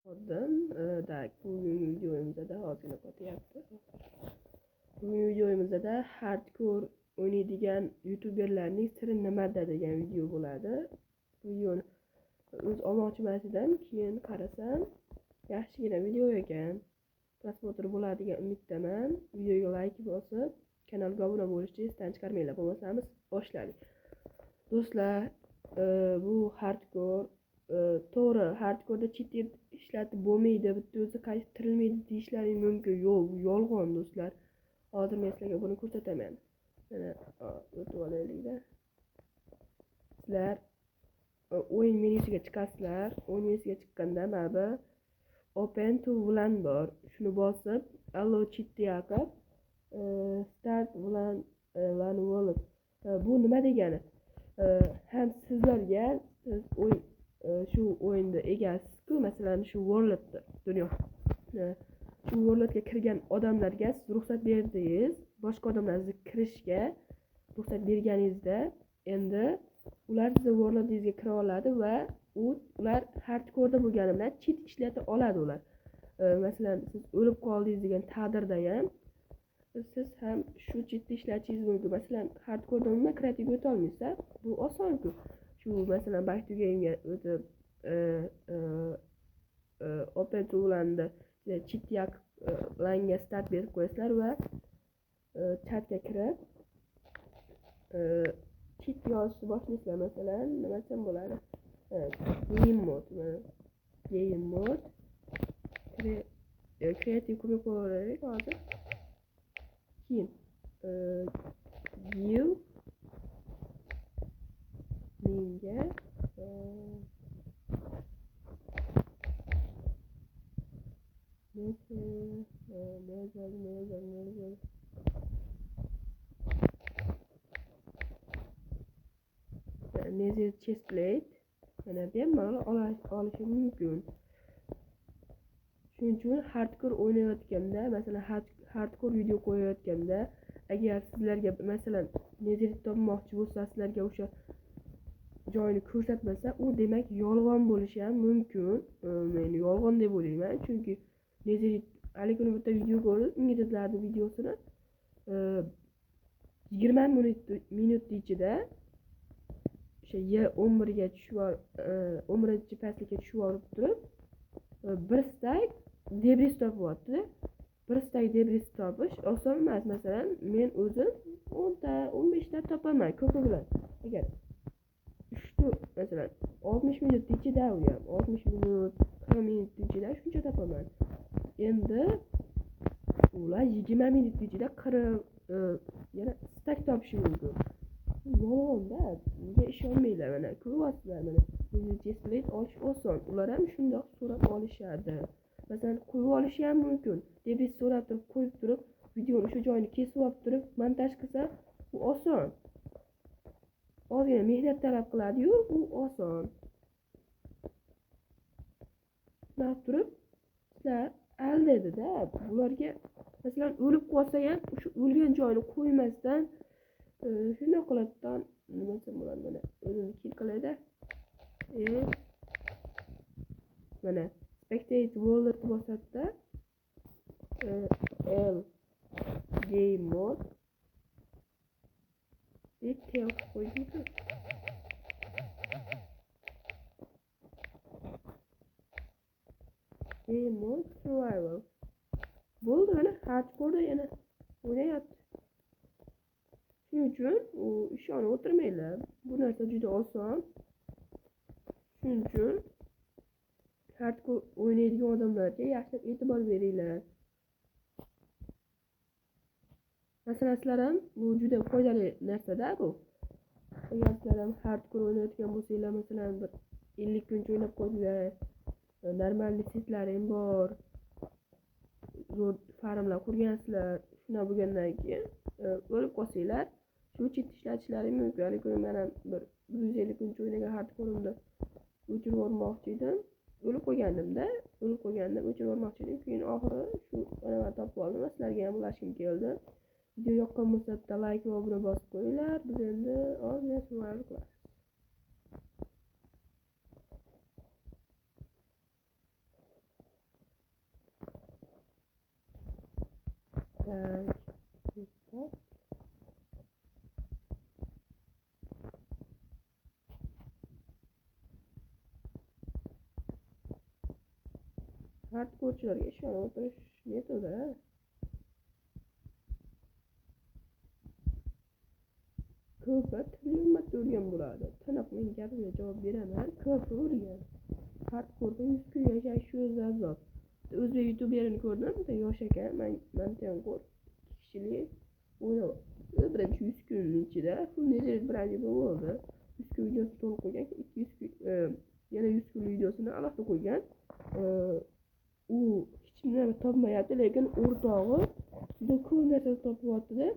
Ko'rdim. Tak, bugungi videomizda ozgina qotyapti. Bugungi videomizda hardcore o'ynaydigan youtuberlarning siri nimada degan video bo'ladi. Videoni o'z olmoqchi edim, keyin qarasam yaxshigina video ekan. Prosmotr bo'ladi degan umiddaman. Videoga like bosib, kanalga obuna bo'lishni esdan chiqarmanglar. Bo'lmasamiz boshlaylik. Do'stlar, bu hardcore to'g'ri, hardcore'da cheat ishlatib bo'lmaydi, bitta o'zi qaytarilmaydi deyishlaring mumkin. Yo'q, bu yolg'on do'stlar. Hozir men sizlarga buni ko'rsataman. Mana o'tib olaylik-da. Sizlar o'yin menyusiga chiqasizlar. O'yin menyusiga chiqqanda mana bu open to bilan bor. Shuni bosib, allow cheat yoqib, start bilan wallet. Bu nima degani? Ham sizlarga o'yin shu o'yinda egasiz-ku, masalan shu worldda dunyo shu worldga kirgan odamlarga siz ruxsat berdingiz, boshqa odamlarga kirishga ruxsat berganingizda endi ular sizni worldingizga kira oladi va ular hardcore'da bo'lgani bilan cheat ishlata oladi ular. Masalan siz o'lib qoldingiz degan taqdirda ham siz ham shu cheatni ishlatishingiz mumkin. Masalan hardcore'da umuman kreativga o'ta olmaysiz, bu oson-ku. Shu masalan back to game'ga o'tib open to bilan cheat yoqib langa start berib qo'yasizlar va chatga kirib cheat yozishni boshlaysizlar. Masalan nima desam bo'ladi? Game mode creative kubik qo'yaylik hozir. Keyin give menga Nezir chest plate mana bemalol olishi mumkin. Shuning uchun hardcore o'ynayotganda, masalan hardcore video qo'yayotganda, agar sizlarga masalan nezir topmoqchi bo'lsa, sizlarga o'sha joyini ko'rsatmasa, u demak yolg'on bo'lishi ham mumkin. Men yolg'on deb o'ylayman, chunki nezir hali kuni bitta video ko'rdim, inglizlarning videosini 20 minut ichida o'sha Y11 ga tushib 11-pastlikka tushib olib turib, bir stack debris topyapti. Bir stack debris topish oson emas. Masalan, men o'zim 10 ta, 15 ta topaman ko'pi bilan. Agar shu masalan 60 minut ichida u ham 60 minut, 40 minut ichida shuncha topaman. Endi ular 20 minut ichida 40 yana stack topishi mumkin. Yolg'onda, nega ishonmanglar? Mana ko'ryapsizlar, mana buni display olish oson. Ular ham shundoq so'rab olishadi. Masalan, qo'yib olishi ham mumkin. Debis so'rab turib, qo'yib turib, videoni o'sha joyini kesib olib turib, montaj qilsa, bu oson. Ozgina mehnat talab qiladi-yu, u oson. Shunday turib, sizlar aldaydi-da. Bularga masalan o'lib qolsa ham, o'sha o'lgan joyini qo'ymasdan shunday qiladidan nima desam bo'ladi, mana o'zini kill qilayda. Mana spectate world bosadi-da. L game mode detail qo'ydi. Game mode survival. Bo'ldi, mana hardcore yana o'ynayapti. Shuning uchun ishonib o'tirmanglar. Bu narsa juda oson. Shuning uchun hardcore o'ynaydigan odamlarga yaxshilab e'tibor beringlar. Masalan, sizlar ham bu juda foydali narsa-da bu. Agar sizlar ham hardcore o'ynayotgan bo'lsanglar, masalan bir 50 kuncha o'ynab qo'ydinglar, normal setlaring bor, zo'r farmlar qurgansizlar, shuna bo'lgandan keyin o'lib qolsanglar, shu cheat ishlatishlaring mumkin. Hali kuni men ham bir 150 kuncha o'ynagan hardcore'imda o'chirib yubormoqchi edim. O'lib qo'ygandim-da, o'chirib yubormoqchi edim. Keyin oxiri shu mana topib oldim va sizlarga ham ulashim keldi. Video yoqqan bo'lsa, bitta like va obuna bosib qo'yinglar. Biz endi ozgina survival qilamiz. Tak. Hardcore'chilarga ishonib o'tirish metodi. Ko'pi turli marta o'rgan bo'ladi. Tiniq men gapimga javob beraman. Ko'pi o'rgan. Hardcore'da 100 kun yashash shu o'zi azob. O'zbek youtuberini ko'rdim. Bitta yosh aka, mandan ko'r 2 kishilik o'ynab. Birinchi 100 kunning ichida Full brandi bo'ldi. 100 kun videosi to'liq qo'ygan, 200 kun yana 100 kun videosini alohida qo'ygan. U hech nima topmayapti, lekin o'rtog'i juda ko'p narsa topyapti-da.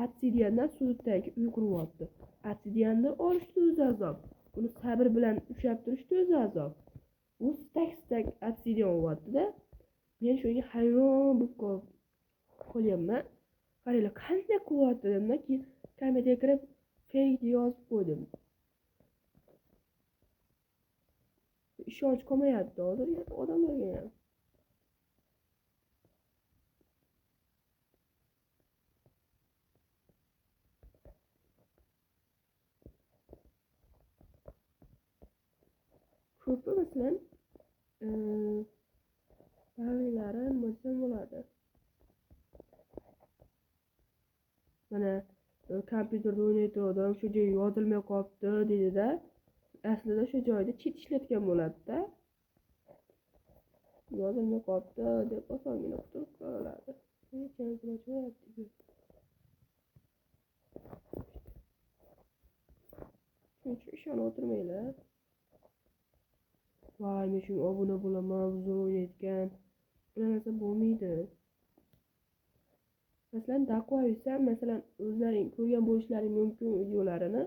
Obsidiandan sudagi uy quryapti. Obsidianni olishni o'zi azob. Uni sabr bilan ushlab turishni o'zi azob. U stak obsidian olyapti-da. Men shunga hayron bo'lib qolyapman. Qaranglar, qanday qilyapti dedim-da, keyin kommentga kirib fake yozib qo'ydim. Ishonch qolmayapti hozir odamlarga ham. Ko'pi masalan ba'zilari nima desam bo'ladi. Mana kompyuterda o'ynayotgan odam shu joyga yozilmay qolibdi dedi-da. Aslida shu joyda cheat ishlatgan bo'ladi-da. Yozilmay qolibdi deb osongina qutulib qoladi. Hech narsa qilmayapti. Shuncha ishonib o'tirmanglar. Voy, men shunga obuna bo'laman, zo'r o'ynayotgan. Bunaqa narsa bo'lmaydi. Masalan, Dakoysa, masalan, o'zlaring ko'rgan bo'lishlaring mumkin videolarini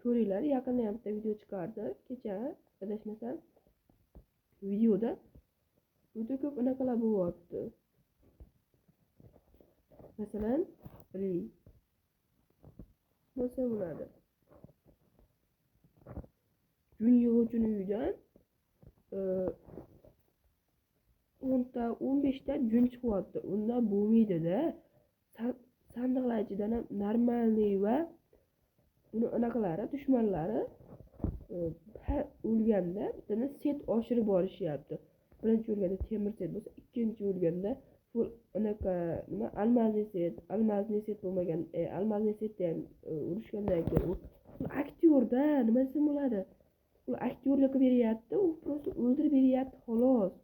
ko'ringlar. Yaqinda ham bitta video chiqardi. Kecha adashmasam videoda juda ko'p unaqalar bo'lyapti. Masalan, bo'lsa bo'ladi. Jun yig'uvchining uyidan 10-15 ta jun chiqyapti. Undan bo'lmaydi-da. Sandiqlar ichidan ham normalniy va uni anaqalari, dushmanlari o'lganda bittani set oshirib borishyapti. Birinchi o'lganda temir set bo'lsa, ikkinchi o'lganda full anaqa nima almazli set bo'lmagan, almazli setda ham urushgandan keyin u aktyorda nima desam bo'ladi? U aktyorlik beryapti, u просто o'ldirib beryapti xolos.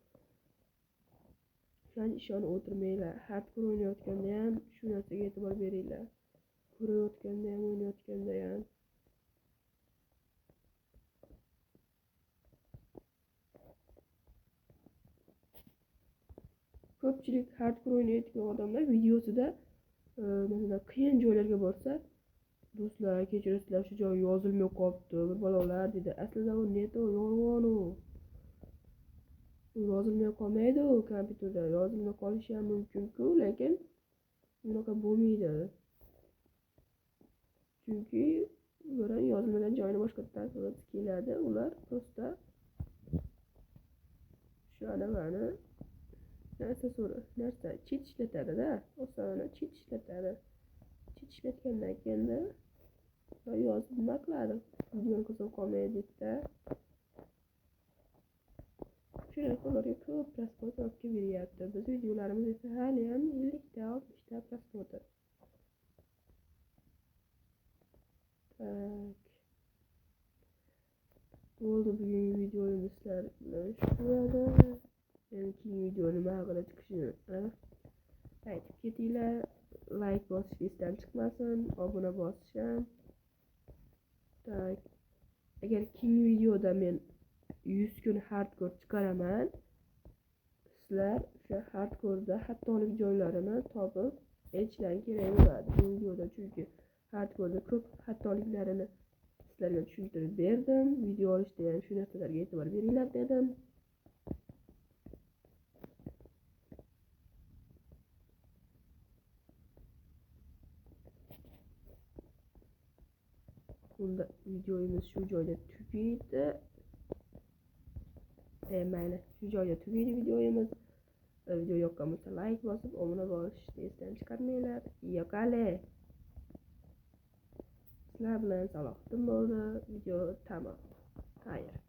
Shunga ishonib o'tirmanglar. Hardcore o'ynayotganda ham shu narsaga e'tibor beringlar. Ko'rayotganda ham, o'ynayotganda ham. Ko'pchilik hardcore o'ynayotgan odamlar videosida masalan qiyin joylarga borsa, do'stlar, kechirasizlar, shu joy yozilmay qolibdi, balolar dedi. Aslida u neto yolg'on u. Yozilmay qolmaydi u kompyuterda. Yozilmay qolishi ham mumkin-ku, lekin unaqa bo'lmaydi. Chunki ular yozilmagan joyini boshqatdan qilib keladi. Ular просто shu anaqani narsa cheat ishlatadi-da. Osona cheat ishlatadi. Cheat ishlatgandan keyin yozib nima qiladi? Videoni ko'rsatib qolmaydi-da. Ularga ko'p prosmotr olib beryapti. Biz videolarimiz esa hali ham 50 ta, 60 ta prosmotr. Tak. Bo'ldi, bugungi videomiz sizlar bilan shu edi. Keyingi video nima haqida chiqishini aytib ketinglar. Like bosish esdan chiqmasin, obuna bosish ham. Tak. Agar keyingi videoda men 100 kun hardcore chiqaraman, sizlar o'sha hardcore'da xatolik joylarini topib aytishlaring kerak bo'ladi bu videoda, chunki hardcore'da ko'p xatoliklarini sizlarga tushuntirib berdim. Video olishda ham shu narsalarga e'tibor beringlar dedim. Bunda videomiz shu joyda tugaydi. Mayli, shu joyda tugaydi videomiz. Video yoqqan bo'lsa like bosib, obuna bo'lishni esdan chiqarmanglar. Yoqali. Sizlar bilan Salohiddin bo'ldi. Video tamom. Xayr.